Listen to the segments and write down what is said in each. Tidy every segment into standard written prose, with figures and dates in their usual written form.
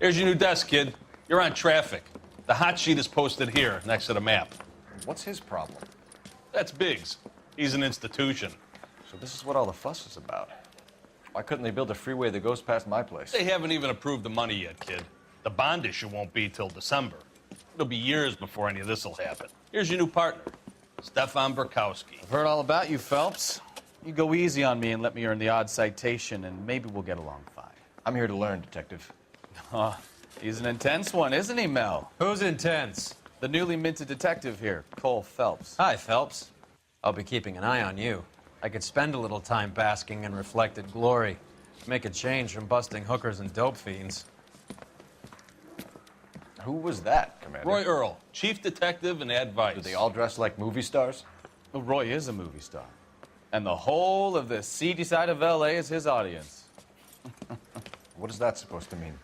Here's your new desk, kid. You're on traffic. The hot sheet is posted here, next to the map. What's his problem? That's Biggs. He's an institution. So this is what all the fuss is about. Why couldn't they build a freeway that goes past my place? They haven't even approved the money yet, kid. The bond issue won't be till December. It'll be years before any of this will happen. Here's your new partner, Stefan Burkowski. I've heard all about you, Phelps. You go easy on me and let me earn the odd citation, and maybe we'll get along fine. I'm here to learn, Detective. He's an intense one, isn't he, Mel? Who's intense? The newly minted detective here, Cole Phelps. Hi, Phelps. I'll be keeping an eye on you. I could spend a little time basking in reflected glory. Make a change from busting hookers and dope fiends. Who was that, Commander? Roy Earl, chief detective and advice. Do they all dress like movie stars? Well, Roy is a movie star. And the whole of the seedy side of L.A. is his audience. What is that supposed to mean?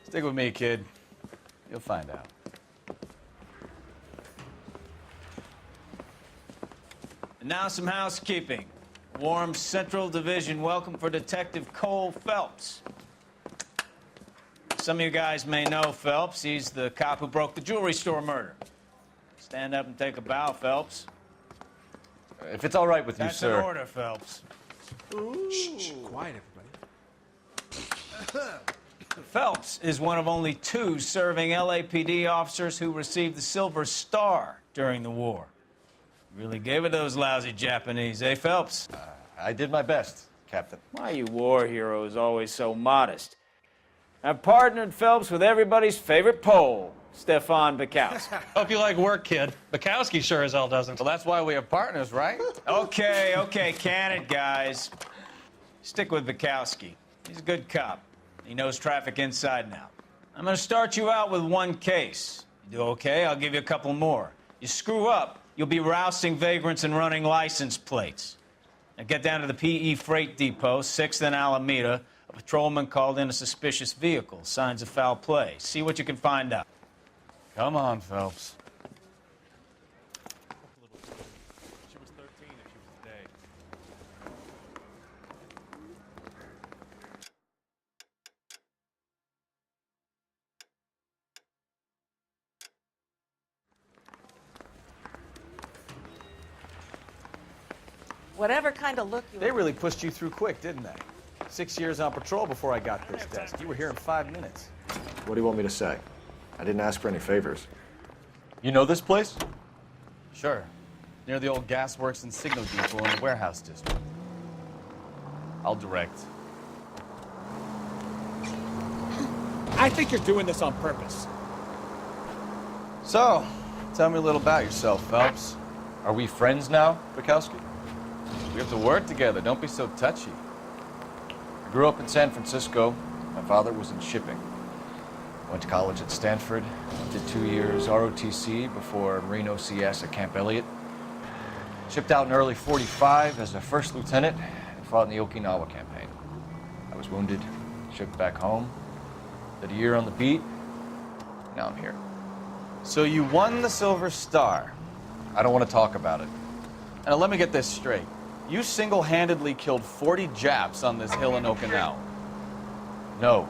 Stick with me, kid. You'll find out. And now some housekeeping. Warm Central Division welcome for Detective Cole Phelps. Some of you guys may know Phelps. He's the cop who broke the jewelry store murder. Stand up and take a bow, Phelps. If it's all right with you, That's sir. an order, Phelps. Shh, quiet, everybody. Phelps is one of only 2 serving LAPD officers who received the Silver Star during the war. Really gave it to those lousy Japanese, eh, Phelps? I did my best, Captain. Why are you war heroes always so modest? I've partnered Phelps with everybody's favorite Pole, Stefan Burkowski. Hope you like work, kid. Bukowski sure as hell doesn't. Well, that's why we have partners, right? Okay, can it, guys. Stick with Bukowski. He's a good cop. He knows traffic inside and out. I'm gonna start you out with 1 case. You do okay, I'll give you a couple more. You screw up, you'll be rousting vagrants and running license plates. Now get down to the PE Freight Depot, 6th and Alameda. A patrolman called in a suspicious vehicle. Signs of foul play. See what you can find out. Come on, Phelps. She was 13 if she was today. Whatever kind of look you They really pushed you through quick, didn't they? 6 years on patrol before I got this desk. You were here in 5 minutes. What do you want me to say? I didn't ask for any favors. You know this place? Sure. Near the old gasworks and signal depot in the warehouse district. I'll direct. I think you're doing this on purpose. So, tell me a little about yourself, Phelps. Are we friends now, Bukowski? We have to work together. Don't be so touchy. I grew up in San Francisco. My father was in shipping. Went to college at Stanford. Did 2 years ROTC before Marine OCS at Camp Elliott. Shipped out in early '45 as a first lieutenant and fought in the Okinawa campaign. I was wounded, shipped back home. Did a year on the beat. Now I'm here. So you won the Silver Star. I don't want to talk about it. Now let me get this straight. You single-handedly killed 40 Japs on this hill in Okinawa. No.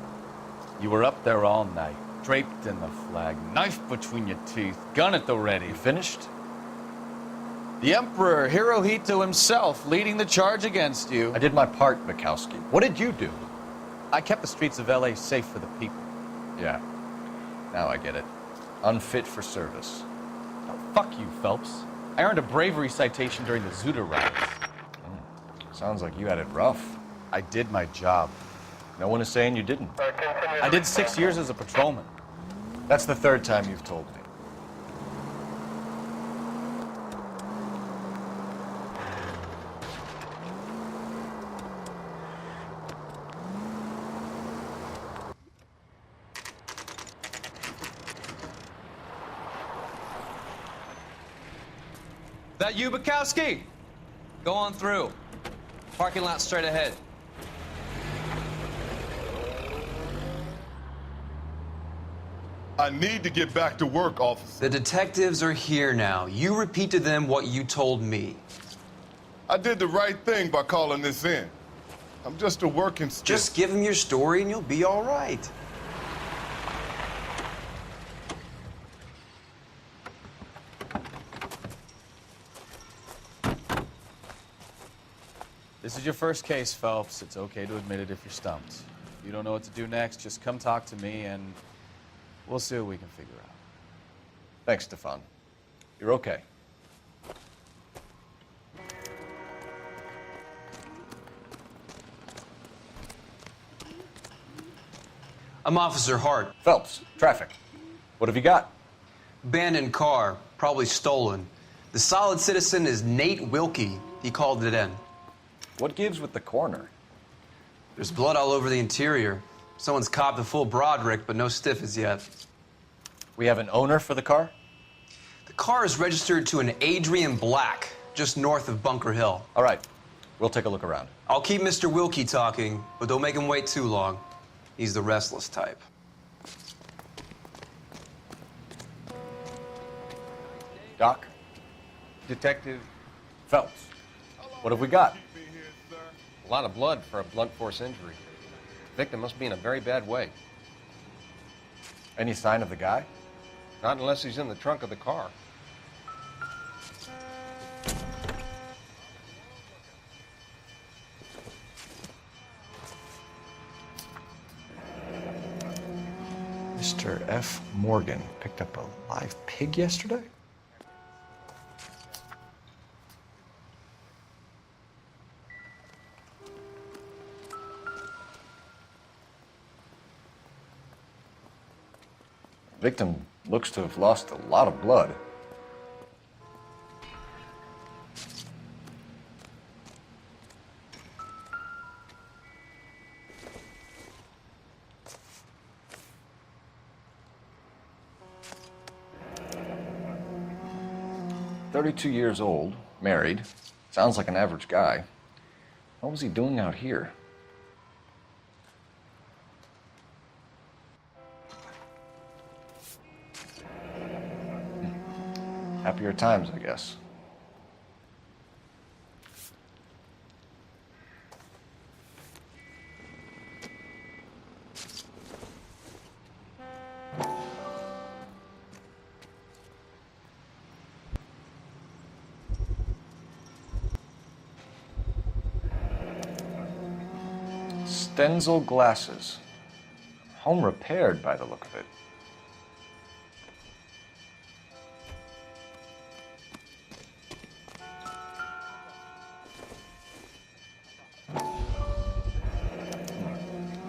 You were up there all night, draped in the flag, knife between your teeth, gun at the ready. You finished? The Emperor Hirohito himself leading the charge against you. I did my part, Bukowski. What did you do? I kept the streets of L.A. safe for the people. Yeah. Now I get it. Unfit for service. Oh, fuck you, Phelps. I earned a bravery citation during the Zuda riots. Sounds like you had it rough. I did my job. No one is saying you didn't. I did 6 years as a patrolman. That's the 3rd time you've told me. That you, Bukowski? Go on through. Parking lot straight ahead. I need to get back to work, officer. The detectives are here now. You repeat to them what you told me. I did the right thing by calling this in. I'm just a working student. Just give them your story and you'll be all right. This is your first case, Phelps. It's okay to admit it if you're stumped. If you don't know what to do next, just come talk to me and we'll see what we can figure out. Thanks, Stefan. You're okay. I'm Officer Hart. Phelps, traffic. What have you got? Abandoned car, probably stolen. The solid citizen is Nate Wilkie. He called it in. What gives with the coroner? There's blood all over the interior. Someone's copped a full Broderick, but no stiff as yet. We have an owner for the car? The car is registered to an Adrian Black, just north of Bunker Hill. All right, we'll take a look around. I'll keep Mr. Wilkie talking, but don't make him wait too long. He's the restless type. Doc? Detective, Phelps, what have we got? a lot of blood for a blunt force injury. The victim must be in a very bad way. Any sign of the guy? Not unless he's in the trunk of the car. Mr. F. Morgan picked up a live pig yesterday? Victim looks to have lost a lot of blood. "32 years old, married, sounds like an average guy. What was he doing out here?" Happier times, I guess. Stenzel glasses. Home repaired by the look of it.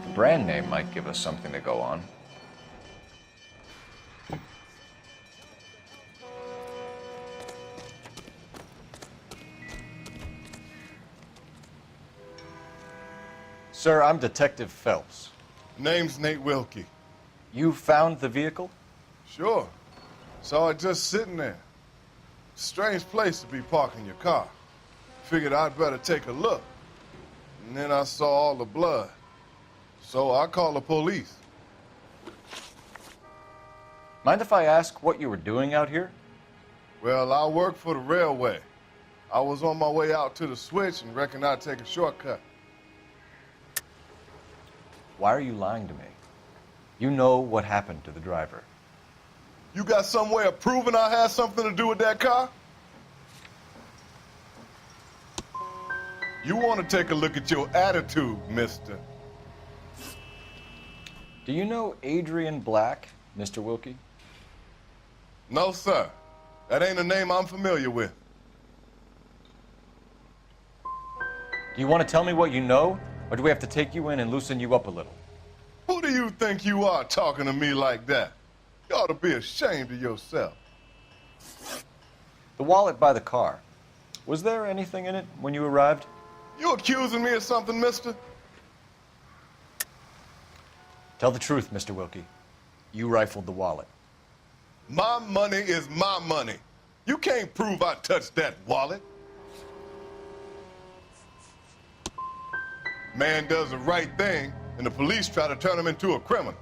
The brand name might give us something to go on. Sir, I'm Detective Phelps. Name's Nate Wilkie. You found the vehicle? Sure. Saw it just sitting there. Strange place to be parking your car. Figured I'd better take a look. And then I saw all the blood. So I called the police. Mind if I ask what you were doing out here? Well, I work for the railway. I was on my way out to the switch and reckoned I'd take a shortcut. Why are you lying to me? You know what happened to the driver. You got some way of proving I had something to do with that car? You want to take a look at your attitude, mister. Do you know Adrian Black, Mr. Wilkie? No, sir. That ain't a name I'm familiar with. Do you want to tell me what you know, or do we have to take you in and loosen you up a little? Who do you think you are talking to me like that? You ought to be ashamed of yourself. The wallet by the car. Was there anything in it when you arrived? You accusing me of something, mister? Tell the truth, Mr. Wilkie. You rifled the wallet. My money is my money. You can't prove I touched that wallet. Man does the right thing, and the police try to turn him into a criminal.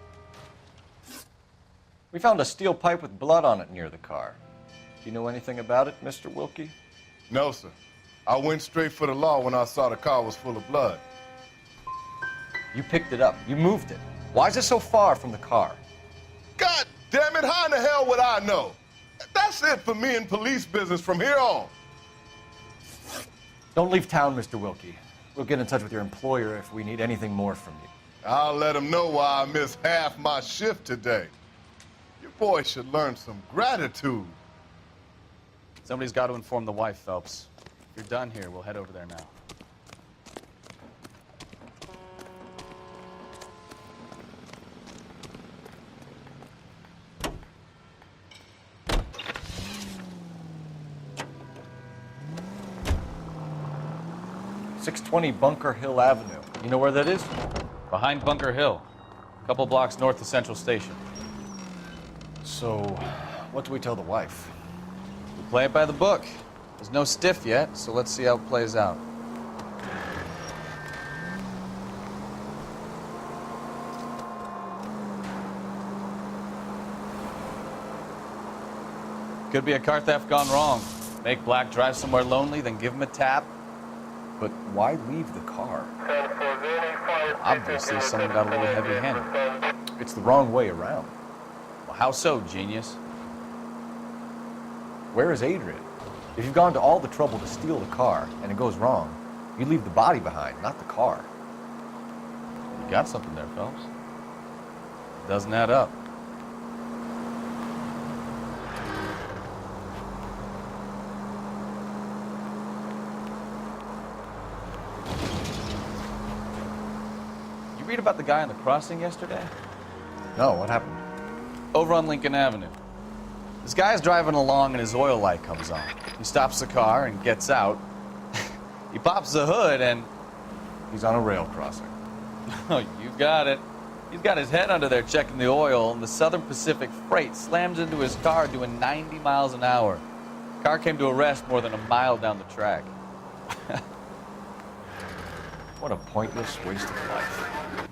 We found a steel pipe with blood on it near the car. Do you know anything about it, Mr. Wilkie? No, sir. I went straight for the law when I saw the car was full of blood. You picked it up. You moved it. Why is it so far from the car? God damn it, how in the hell would I know? That's it for me in police business from here on. Don't leave town, Mr. Wilkie. We'll get in touch with your employer if we need anything more from you. I'll let him know why I missed half my shift today. Your boy should learn some gratitude. Somebody's got to inform the wife, Phelps. If you're done here, we'll head over there now. .620 Bunker Hill Avenue. You know where that is? Behind Bunker Hill, a couple blocks north of Central Station. So, what do we tell the wife? We play it by the book. There's no stiff yet, so let's see how it plays out. Could be a car theft gone wrong. Make Black drive somewhere lonely, then give him a tap. But why leave the car? Obviously, someone got a little heavy-handed. It's the wrong way around. Well, how so, genius? Where is Adrian? If you've gone to all the trouble to steal the car and it goes wrong, you leave the body behind, not the car. You got something there, Phelps. Doesn't add up. You read about the guy on the crossing yesterday? No, what happened? Over on Lincoln Avenue. This guy's driving along and his oil light comes on. He stops the car and gets out. He pops the hood and... He's on a rail crossing. Oh, you got it. He's got his head under there checking the oil, and the Southern Pacific Freight slams into his car doing 90 miles an hour. The car came to a rest more than a mile down the track. What a pointless waste of life.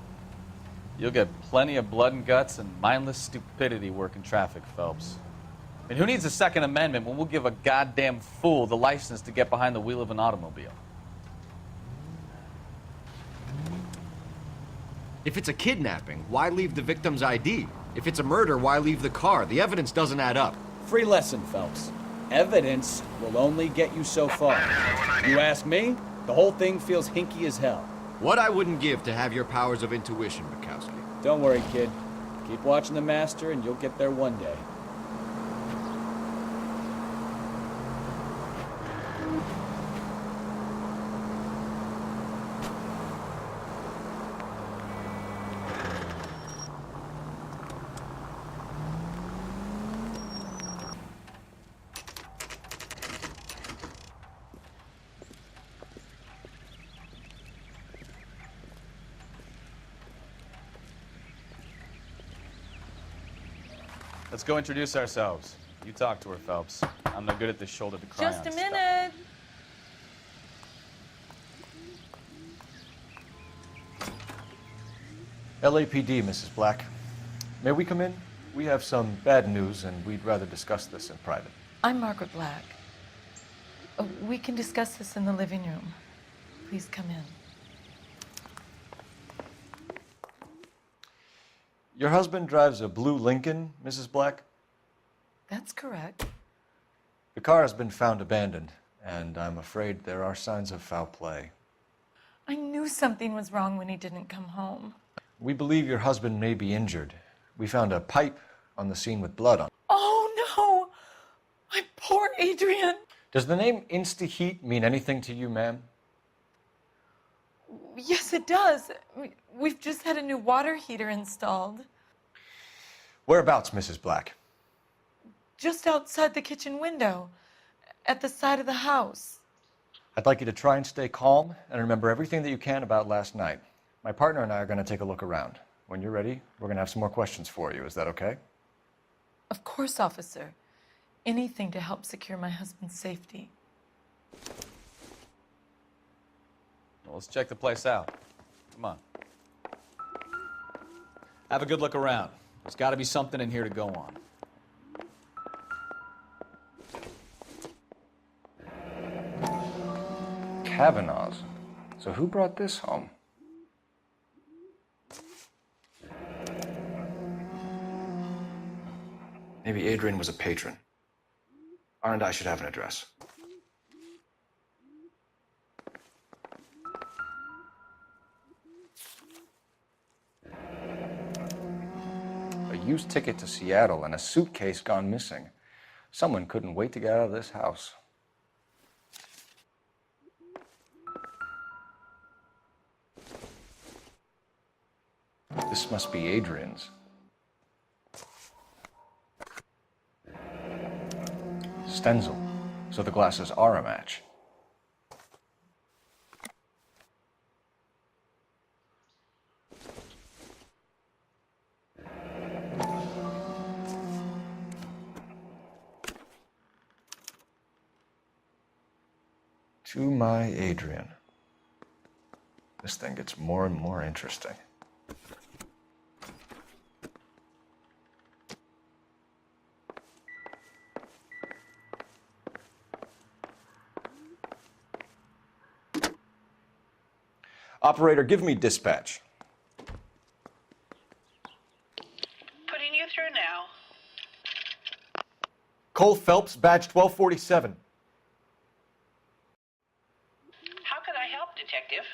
You'll get plenty of blood and guts and mindless stupidity working traffic, Phelps. And who needs a Second Amendment when we'll give a goddamn fool the license to get behind the wheel of an automobile? If it's a kidnapping, why leave the victim's ID? If it's a murder, why leave the car? The evidence doesn't add up. Free lesson, Phelps. Evidence will only get you so far. You ask me, the whole thing feels hinky as hell. What I wouldn't give to have your powers of intuition, Bukowski. Don't worry, kid. Keep watching the master and you'll get there one day. Let's go introduce ourselves. You talk to her, Phelps. I'm no good at this shoulder to cry on Just a stuff. minute. LAPD, Mrs. Black. May we come in? We have some bad news, and we'd rather discuss this in private. I'm Margaret Black. We can discuss this in the living room. Please come in. Your husband drives a blue Lincoln, Mrs. Black? That's correct. The car has been found abandoned, and I'm afraid there are signs of foul play. I knew something was wrong when he didn't come home. We believe your husband may be injured. We found a pipe on the scene with blood on it. Oh, no! My poor Adrian! Does the name Insta-Heat mean anything to you, ma'am? Yes, it does. We've just had a new water heater installed. Whereabouts, Mrs. Black? Just outside the kitchen window, at the side of the house. I'd like you to try and stay calm and remember everything that you can about last night. My partner and I are going to take a look around. When you're ready, we're going to have some more questions for you. Is that okay? Of course, officer. Anything to help secure my husband's safety. Well, let's check the place out. Come on. Have a good look around. There's got to be something in here to go on. Kavanaugh's. So who brought this home? Maybe Adrian was a patron. R&I should have an address. used ticket to Seattle and a suitcase gone missing. Someone couldn't wait to get out of this house. This must be Adrian's. Stenzel. So the glasses are a match. To my Adrian. This thing gets more and more interesting. Operator, give me dispatch. Putting you through now. Cole Phelps, badge 1247. How can I help, Detective?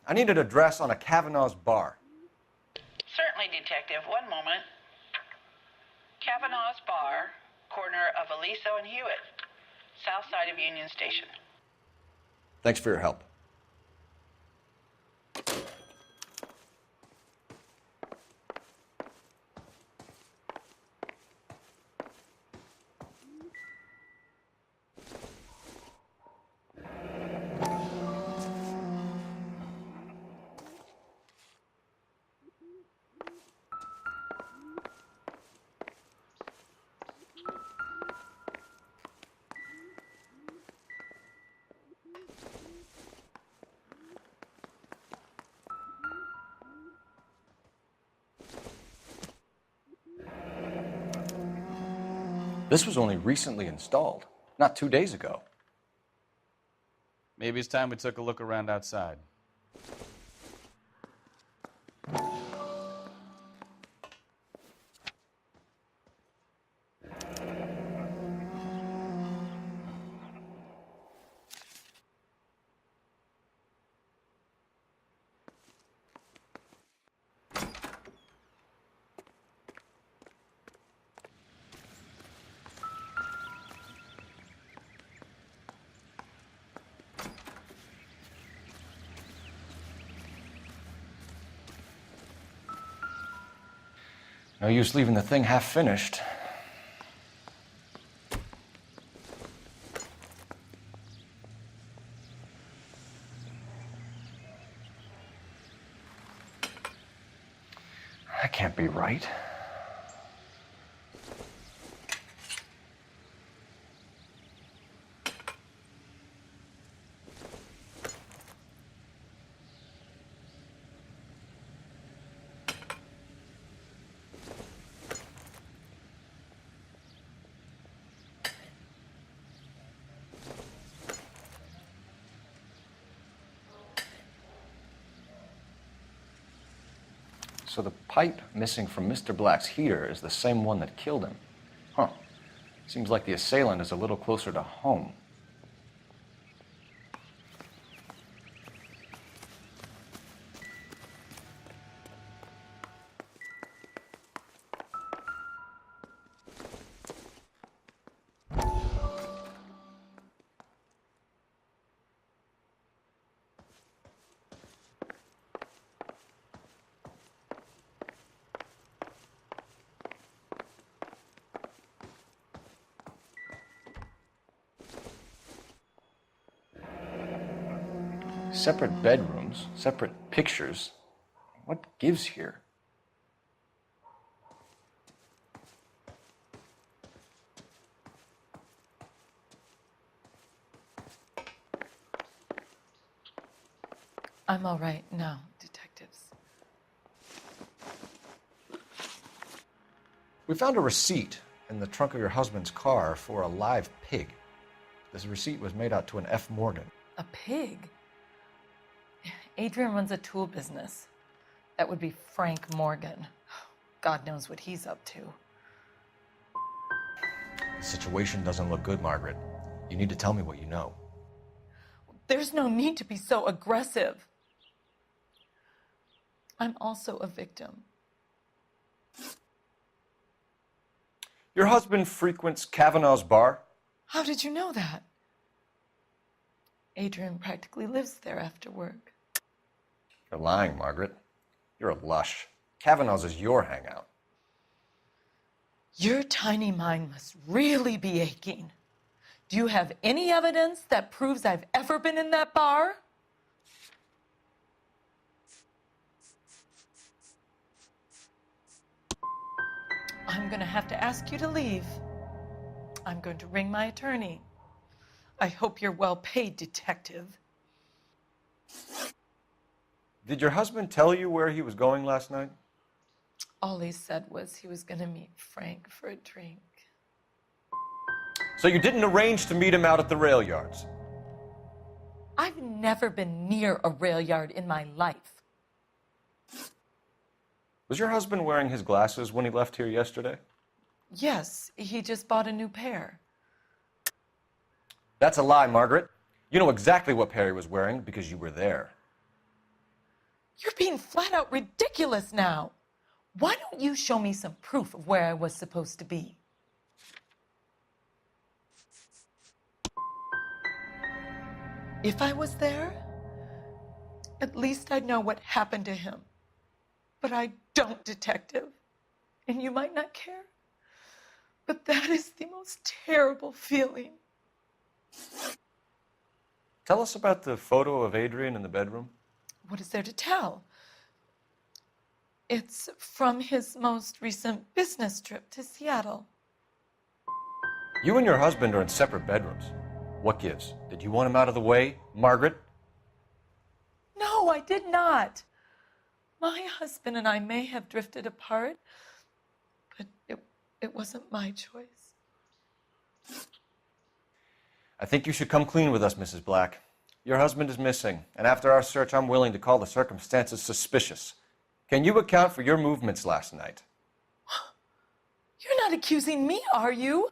I need an address on a Kavanaugh's bar. Certainly, Detective. One moment. Kavanaugh's Bar, corner of Aliso and Hewitt, south side of Union Station. Thanks for your help. This was only recently installed, not 2 days ago. Maybe it's time we took a look around outside. No use leaving the thing half finished. That can't be right. So the pipe missing from Mr. Black's heater is the same one that killed him. Huh. Seems like the assailant is a little closer to home. Separate bedrooms, separate pictures. What gives here? I'm all right now, detectives. We found a receipt in the trunk of your husband's car for a live pig. This receipt was made out to an F. Morgan. A pig? Adrian runs a tool business. That would be Frank Morgan. God knows what he's up to. The situation doesn't look good, Margaret. You need to tell me what you know. There's no need to be so aggressive. I'm also a victim. Your husband frequents Kavanaugh's bar? How did you know that? Adrian practically lives there after work. You're lying, Margaret. You're a lush. Kavanaugh's is your hangout. Your tiny mind must really be aching. Do you have any evidence that proves I've ever been in that bar? I'm going to have to ask you to leave. I'm going to ring my attorney. I hope you're well paid, detective. Did your husband tell you where he was going last night? All he said was he was going to meet Frank for a drink. So you didn't arrange to meet him out at the rail yards? I've never been near a rail yard in my life. Was your husband wearing his glasses when he left here yesterday? Yes, he just bought a new pair. That's a lie, Margaret. You know exactly what pair he was wearing because you were there. You're being flat out ridiculous now. Why don't you show me some proof of where I was supposed to be? If I was there, at least I'd know what happened to him. But I don't, detective. And you might not care, but that is the most terrible feeling. Tell us about the photo of Adrian in the bedroom. What is there to tell? It's from his most recent business trip to Seattle. You and your husband are in separate bedrooms. What gives? Did you want him out of the way, Margaret? No, I did not. My husband and I may have drifted apart, but it wasn't my choice. I think you should come clean with us, Mrs. Black. Your husband is missing, and after our search, I'm willing to call the circumstances suspicious. Can you account for your movements last night? You're not accusing me, are you?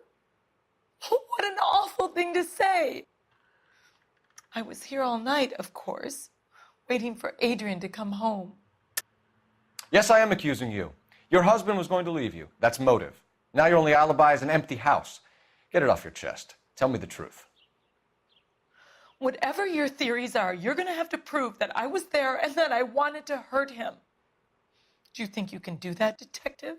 What an awful thing to say. I was here all night, of course, waiting for Adrian to come home. Yes, I am accusing you. Your husband was going to leave you. That's motive. Now your only alibi is an empty house. Get it off your chest. Tell me the truth. Whatever your theories are, you're going to have to prove that I was there and that I wanted to hurt him. Do you think you can do that, detective?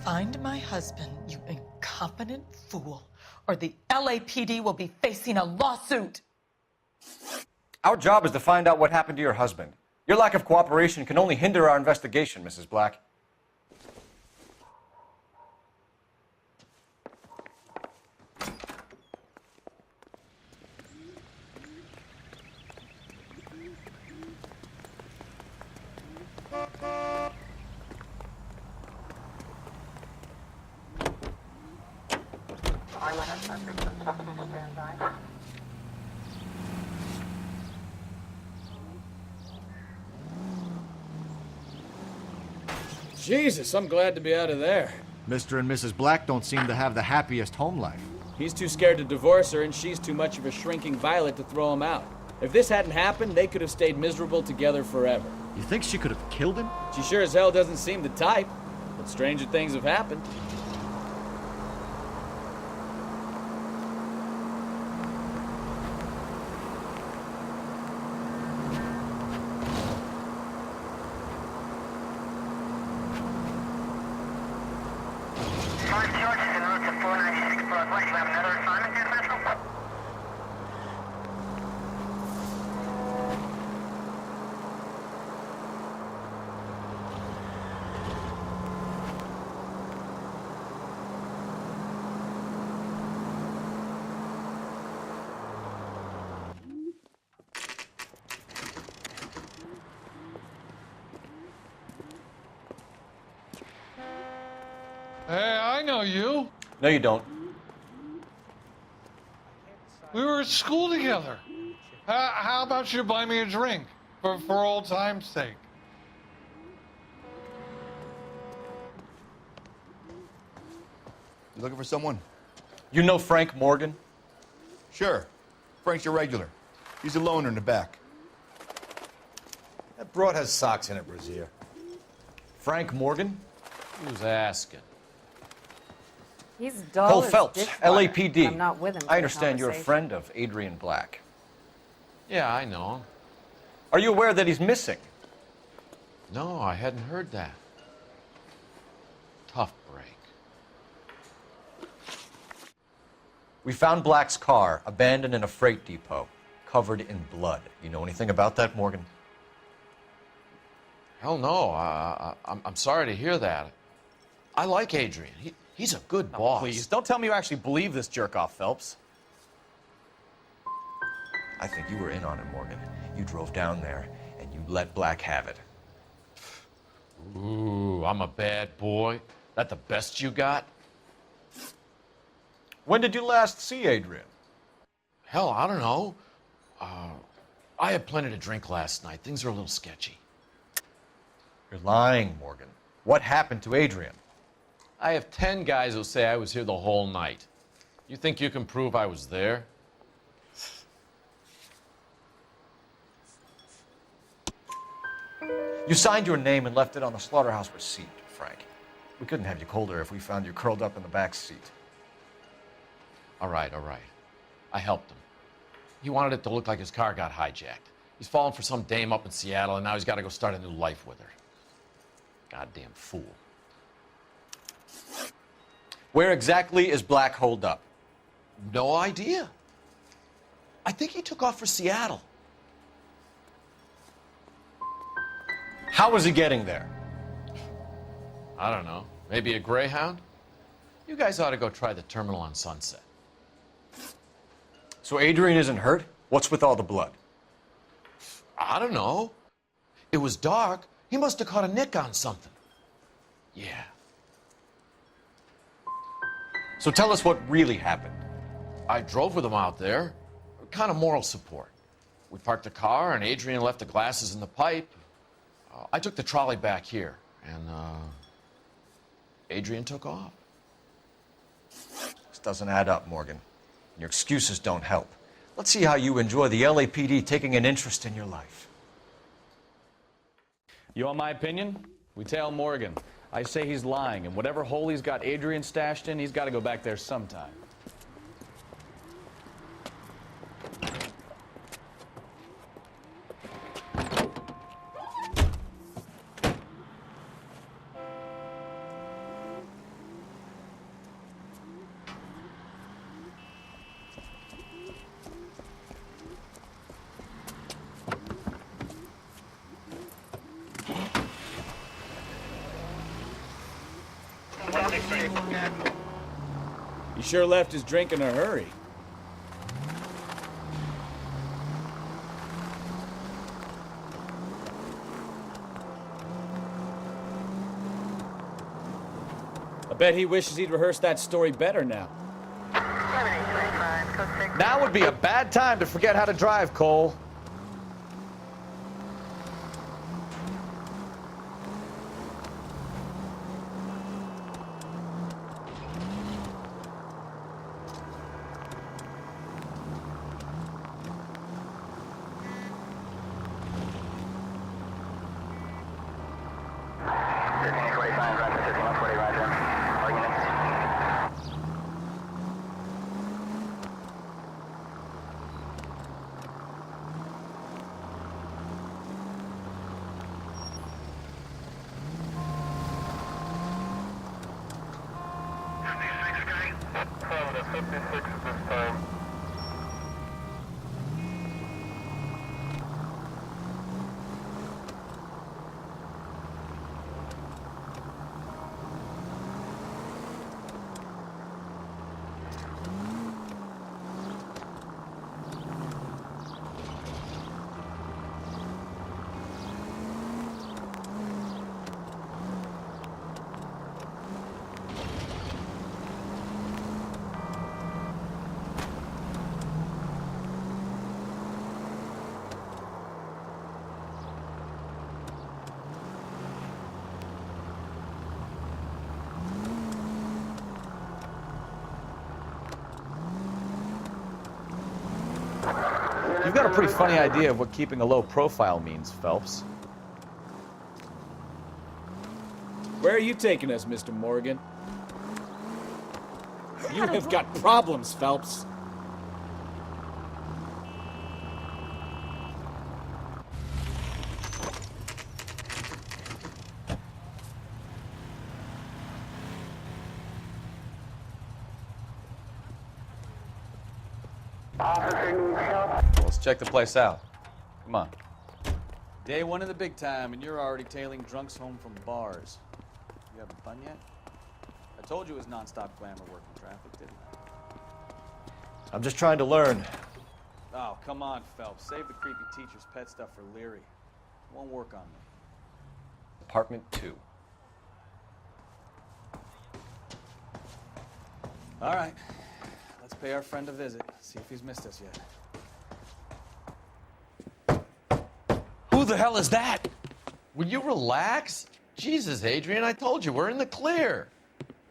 Find my husband, you incompetent fool, or the LAPD will be facing a lawsuit. Our job is to find out what happened to your husband. Your lack of cooperation can only hinder our investigation, Mrs. Black. Jesus, I'm glad to be out of there. Mr. and Mrs. Black don't seem to have the happiest home life. He's too scared to divorce her, and she's too much of a shrinking violet to throw him out. If this hadn't happened, they could have stayed miserable together forever. You think she could have killed him? She sure as hell doesn't seem the type, but stranger things have happened. Hey, I know you. No, you don't. We were at school together. How about you buy me a drink for old time's sake? You looking for someone? You know Frank Morgan? Sure. Frank's your regular. He's a loner in the back. That broad has socks in it, Brazier. Frank Morgan? Who's asking? He's dull Cole as Phelps, dishwater. LAPD. I'm not with him. I understand you're a friend of Adrian Black. Yeah, I know him. Are you aware that he's missing? No, I hadn't heard that. Tough break. We found Black's car abandoned in a freight depot, covered in blood. You know anything about that, Morgan? Hell no. I'm sorry to hear that. I like Adrian. He's a good boss. Please, don't tell me you actually believe this jerk-off, Phelps. I think you were in on it, Morgan. You drove down there, and you let Black have it. Ooh, I'm a bad boy. That the best you got? When did you last see Adrian? Hell, I don't know. I had plenty to drink last night. Things are a little sketchy. You're lying, Morgan. What happened to Adrian? I have 10 guys who say I was here the whole night. You think you can prove I was there? You signed your name and left it on the slaughterhouse receipt, Frank. We couldn't have you colder if we found you curled up in the back seat. All right. I helped him. He wanted it to look like his car got hijacked. He's fallen for some dame up in Seattle, and now he's got to go start a new life with her. Goddamn fool. Where exactly is Black holed up? No idea. I think he took off for Seattle. How was he getting there? I don't know. Maybe a Greyhound? You guys ought to go try the terminal on Sunset. So Adrian isn't hurt? What's with all the blood? I don't know. It was dark. He must have caught a nick on something. Yeah. So tell us what really happened. I drove with him out there. Kind of moral support. We parked the car, and Adrian left the glasses in the pipe. I took the trolley back here, and Adrian took off. This doesn't add up, Morgan. Your excuses don't help. Let's see how you enjoy the LAPD taking an interest in your life. You want my opinion? We tail Morgan. I say he's lying, and whatever hole he's got Adrian stashed in, he's got to go back there sometime. He sure left his drink in a hurry. I bet he wishes he'd rehearsed that story better now. Now would be a bad time to forget how to drive, Cole. You've got a pretty funny idea of what keeping a low profile means, Phelps. Where are you taking us, Mr. Morgan? You have got problems, Phelps. Let's check the place out. Come on. Day one of the big time, and you're already tailing drunks home from bars. You having fun yet? I told you it was non-stop glamour working traffic, didn't I? I'm just trying to learn. Oh, come on, Phelps. Save the creepy teacher's pet stuff for Leary. It won't work on me. Apartment 2. All right. Let's pay our friend a visit. See if he's missed us yet. Who the hell is that? Will you relax? Jesus, Adrian, I told you, we're in the clear.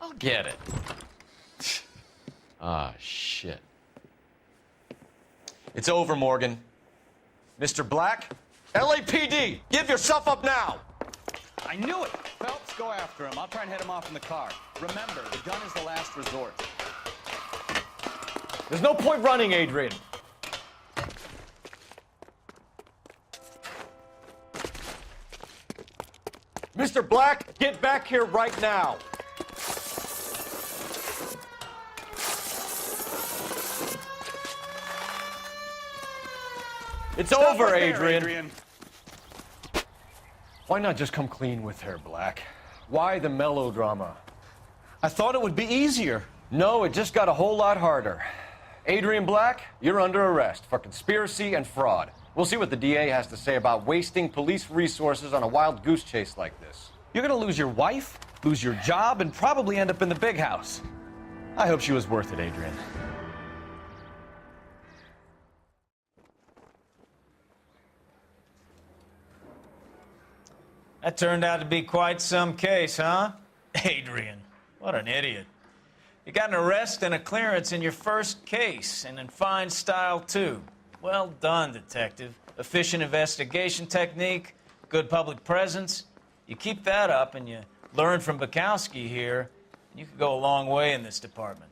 I'll get it. Ah, shit. It's over, Morgan. Mr. Black, LAPD, give yourself up now! I knew it! Phelps, go after him. I'll try and head him off in the car. Remember, the gun is the last resort. There's no point running, Adrian. Mr. Black, get back here right now. It's over, Adrian. Why not just come clean with her, Black? Why the melodrama? I thought it would be easier. No, it just got a whole lot harder. Adrian Black, you're under arrest for conspiracy and fraud. We'll see what the DA has to say about wasting police resources on a wild goose chase like this. You're gonna lose your wife, lose your job, and probably end up in the big house. I hope she was worth it, Adrian. That turned out to be quite some case, huh? Adrian, what an idiot. You got an arrest and a clearance in your first case, and in fine style, too. Well done, detective. Efficient investigation technique, good public presence. You keep that up and you learn from Bukowski here, and you could go a long way in this department.